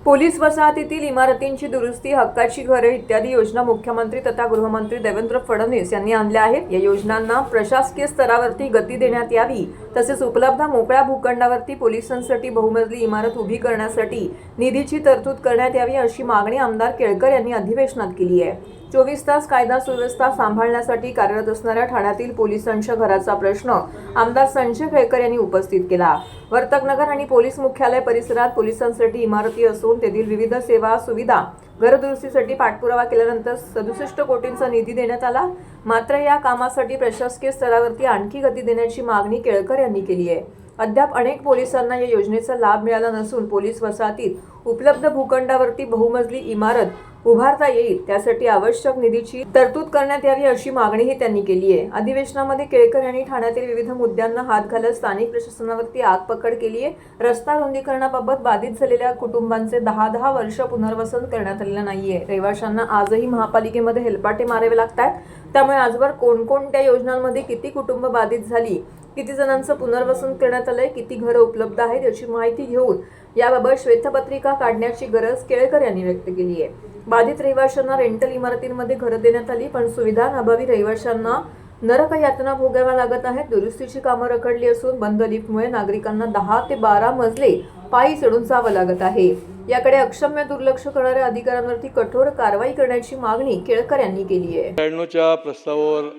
Police वसाहतीतील इमारतींची दुरुस्ती, हक्काची घरे इत्यादी योजना मुख्यमंत्री तथा गृहमंत्री देवेंद्र फडणवीस यांनी आणल्या आहेत। या योजनांना प्रशासकीय स्तरावरती गती देण्यात यावी, तसेच उपलब्ध मोकळ्या भूखंडावरती पोलिसांसाठी बहुमजली इमारत उभी करण्यासाठी निधीची तरतूद करण्यात यावी, अशी मागणी आमदार केळकर यांनी अधिवेशनात केली आहे। 24 तास कायदा सुव्यवस्था सांभाळण्यासाठी कार्यरत असणाऱ्या ठाण्यातील पोलिसांच्या घराचा प्रश्न आमदार संजय केळकर यांनी उपस्थित केला। वर्तकनगर आणि पोलीस मुख्यालय परिसरात पोलिसांसाठी इमारती असून तेथील विविध सेवा सुविधा घरदुरुस्तीसाठी पाठपुरावा केल्यानंतर 67 कोटींचा निधी देण्यात आला। मात्र या कामासाठी प्रशासकीय स्तरावरती आणखी गती देण्याची मागणी केळकर यांनी केली आहे। अद्याप अनेक पोलिसांना या योजनेचा लाभ मिळाला नसून पोलीस वसाहतीत उपलब्ध भूखंडावरती बहुमजली इमारत उभारता येईल, त्यासाठी आवश्यक निधीची तरतूद करण्यात यावी, अशी मागणीही त्यांनी केली आहे। अधिवेशनामध्ये केळकर यांनी ठाण्यातील विविध मुद्द्यांना हात घालत स्थानिक प्रशासनावरती आगपकड केली आहे। रस्ता रुंदीकरणाबाबत बाधित झालेल्या कुटुंबांचे 10 वर्ष पुनर्वसन करण्यात आलेलं नाहीये। रहिवाशांना आजही महापालिकेमध्ये हेलपाटे मारावे लागतात। त्यामुळे आजवर कोणकोणत्या योजनांमध्ये किती कुटुंब बाधित झाली, किती जणांचं पुनर्वसन करण्यात आलंय, किती घरं उपलब्ध आहेत याची माहिती घेऊन याबाबत श्वेतपत्रिका काढण्याची गरज केळकर यांनी व्यक्त केली आहे। बाधित रहिवाशांना रेंटल इमारतींमध्ये घरं देण्यात आली, पण सुविधांअभावी रहिवाशांना नरक यातना भोगाव्या लागत आहेत। दुरुस्तीची कामं रखडली असून बंद लिफ्टमुळे नागरिकांना 10 ते 12 मजले पायी चढून जावं लागत आहे। याकडे अक्षम्य दुर्लक्ष करणाऱ्या अधिकाऱ्यांवरती कठोर कारवाई करण्याची मागणी केळकर यांनी केली आहे। 93च्या प्रस्तावावर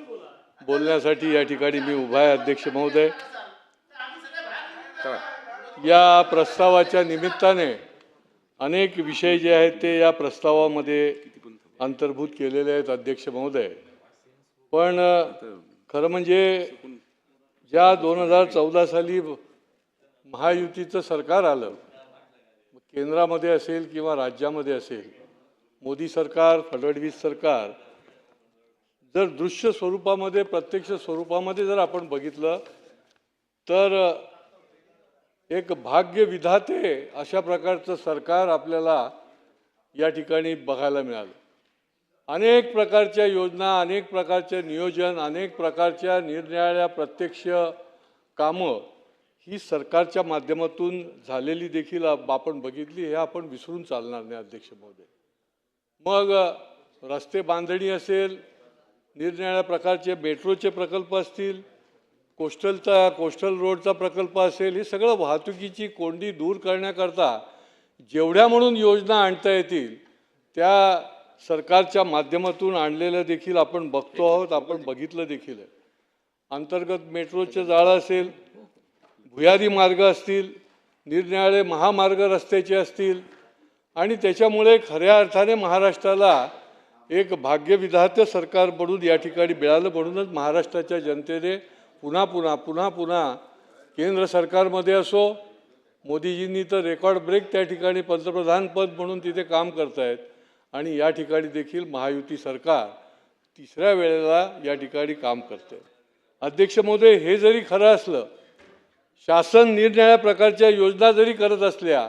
बोलण्यासाठी या ठिकाणी मी उभा आहे। अध्यक्ष महोदय, या प्रस्तावाच्या निमित्ताने अनेक विषय जे आहेत ते या प्रस्तावामध्ये अंतर्भूत केलेले आहेत अध्यक्ष महोदय। पण खरं म्हणजे ज्या 2014 साली महायुतीचं सरकार आलं, केंद्रामध्ये असेल किंवा राज्यामध्ये असेल, मोदी सरकार, फडणवीस सरकार, जर दृश्य स्वरूपामध्ये प्रत्यक्ष स्वरूपामध्ये जर आपण बघितलं तर एक भाग्य विधाते अशा प्रकारचं सरकार आपल्याला या ठिकाणी बघायला मिळालं। अनेक प्रकारच्या योजना, अनेक प्रकारचे नियोजन, अनेक प्रकारच्या निरनिराळ्या प्रत्यक्ष कामं ही सरकारच्या माध्यमातून झालेली देखील आपण बघितली। हे आपण विसरून चालणार नाही अध्यक्ष महोदय। मग रस्ते बांधणी असेल, निरनिराळ्या प्रकारचे मेट्रोचे प्रकल्प असतील, कोस्टल रोडचा प्रकल्प असेल, हे सगळं वाहतुकीची कोंडी दूर करण्याकरता जेवढ्या म्हणून योजना आणता येतील त्या सरकारच्या माध्यमातून आणलेलं देखील आपण बघतो आहोत, आपण बघितलं देखील आहे। अंतर्गत मेट्रोचे जाळं असेल, भुयारी मार्ग असतील, निरनिराळे महामार्ग रस्त्याचे असतील, आणि त्याच्यामुळे खऱ्या अर्थाने महाराष्ट्राला एक भाग्यविधाते सरकार बनून या ठिकाणी मिळालं। म्हणूनच महाराष्ट्राच्या जनतेने पुन्हा पुन्हा केंद्र सरकारमध्ये असो, मोदीजींनी तर रेकॉर्ड ब्रेक त्या ठिकाणी पंतप्रधान पद म्हणून तिथे काम करतायत, आणि या ठिकाणी देखील महायुती सरकार तिसऱ्या वेळेला या ठिकाणी काम करते। अध्यक्ष महोदय, हे जरी खरं असलं, शासन निरनिराळ्या प्रकारच्या योजना जरी करत असल्या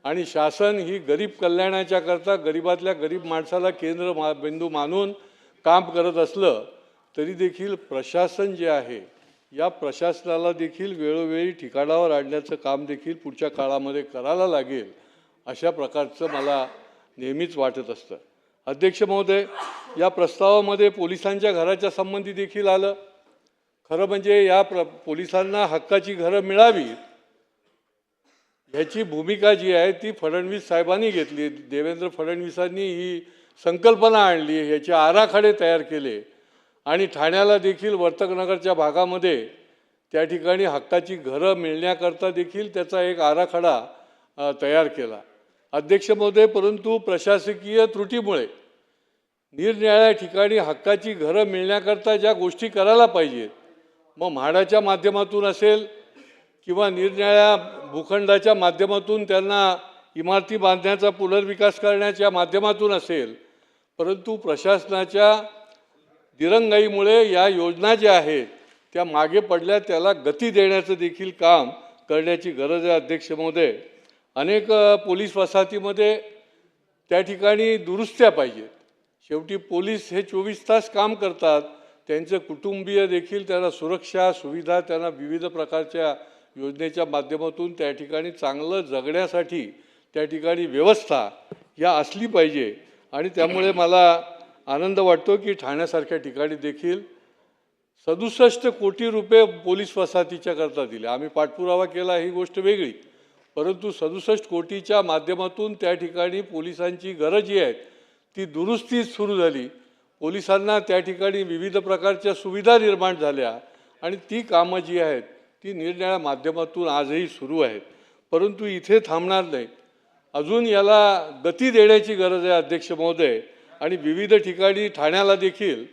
आणि शासन ही गरीब कल्याणाच्या करता गरिबातल्या गरीब माणसाला केंद्र बिंदू मानून काम करत असलं, तरी देखील प्रशासन जे आहे या प्रशासनाला देखील वेळोवेळी ठिकाणावर आणण्याचं काम देखील पुढच्या काळामध्ये करायला लागेल, अशा प्रकारचं मला नेहमीच वाटत असतं। अध्यक्ष महोदय, या प्रस्तावामध्ये पोलिसांच्या घराच्या संबंधी देखील आलं। खरं म्हणजे या पोलिसांना हक्काची घरं मिळावी ह्याची भूमिका जी आहे ती फडणवीस साहेबांनी घेतली। देवेंद्र फडणवीसांनी ही संकल्पना आणली, ह्याचे आराखडे तयार केले, आणि ठाण्याला देखील वर्तकनगरच्या भागामध्ये त्या ठिकाणी हक्काची घरं मिळण्याकरता देखील त्याचा एक आराखडा तयार केला। अध्यक्ष महोदय, परंतु प्रशासकीय त्रुटीमुळे निरनिराळ्या ठिकाणी हक्काची घरं मिळण्याकरता ज्या गोष्टी करायला पाहिजेत, मग म्हाडाच्या माध्यमातून असेल किंवा निरनिराळ्या भूखंडाच्या माध्यमातून त्यांना इमारती बांधण्याचा पुनर्विकास करण्याच्या माध्यमातून असेल, परंतु प्रशासनाच्या दिरंगाईमुळे या योजना ज्या आहेत त्या मागे पडल्या। त्याला गती देण्याचं देखील काम करण्याची गरज आहे अध्यक्ष महोदय। अनेक पोलीस वसाहतीमध्ये त्या ठिकाणी दुरुस्त्या पाहिजेत। शेवटी पोलीस हे 24 तास काम करतात, त्यांचे कुटुंबीय देखील त्यांना सुरक्षा सुविधा, त्यांना विविध प्रकारच्या योजनेच्या माध्यमातून त्या ठिकाणी चांगलं जगण्यासाठी त्या ठिकाणी व्यवस्था या असली पाहिजे. आणि त्यामुळे मला आनंद वाटतो की ठाण्यासारख्या ठिकाणी देखील 67 कोटी रुपये पोलीस वसाहतीच्या करता दिले. आम्ही पाठपुरावा केला ही गोष्ट वेगळी, परंतु 67 कोटीच्या माध्यमातून त्या ठिकाणी पोलिसांची गरज जी आहे ती दुरुस्ती सुरू झाली. पोलिसांना त्या ठिकाणी विविध प्रकारच्या सुविधा निर्माण झाल्या आणि ती कामं जी आहेत ती निरनिराळ्या माध्यमातून आजही सुरू आहेत. परंतु इथे थांबणार नाही, अजून याला गती देण्याची गरज आहे अध्यक्ष महोदय. आणि विविध ठिकाणी ठाण्याला देखील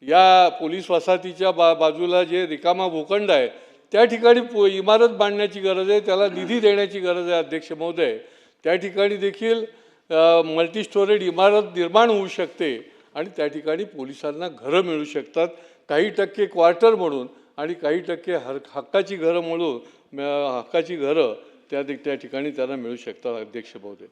या पोलीस वसाहतीच्या बाजूला जे रिकामा भूखंड आहे त्या ठिकाणी इमारत बांधण्याची गरज आहे, त्याला निधी देण्याची गरज आहे अध्यक्ष महोदय. त्या ठिकाणी देखील मल्टी स्टोरेड इमारत निर्माण होऊ शकते आणि त्या ठिकाणी पोलिसांना घरं मिळू शकतात, काही टक्के क्वार्टर म्हणून आणि काही टक्के हक्काची घरं म्हणून हक्काची घरं त्या ठिकाणी त्यांना मिळू शकतात अध्यक्ष महोदय.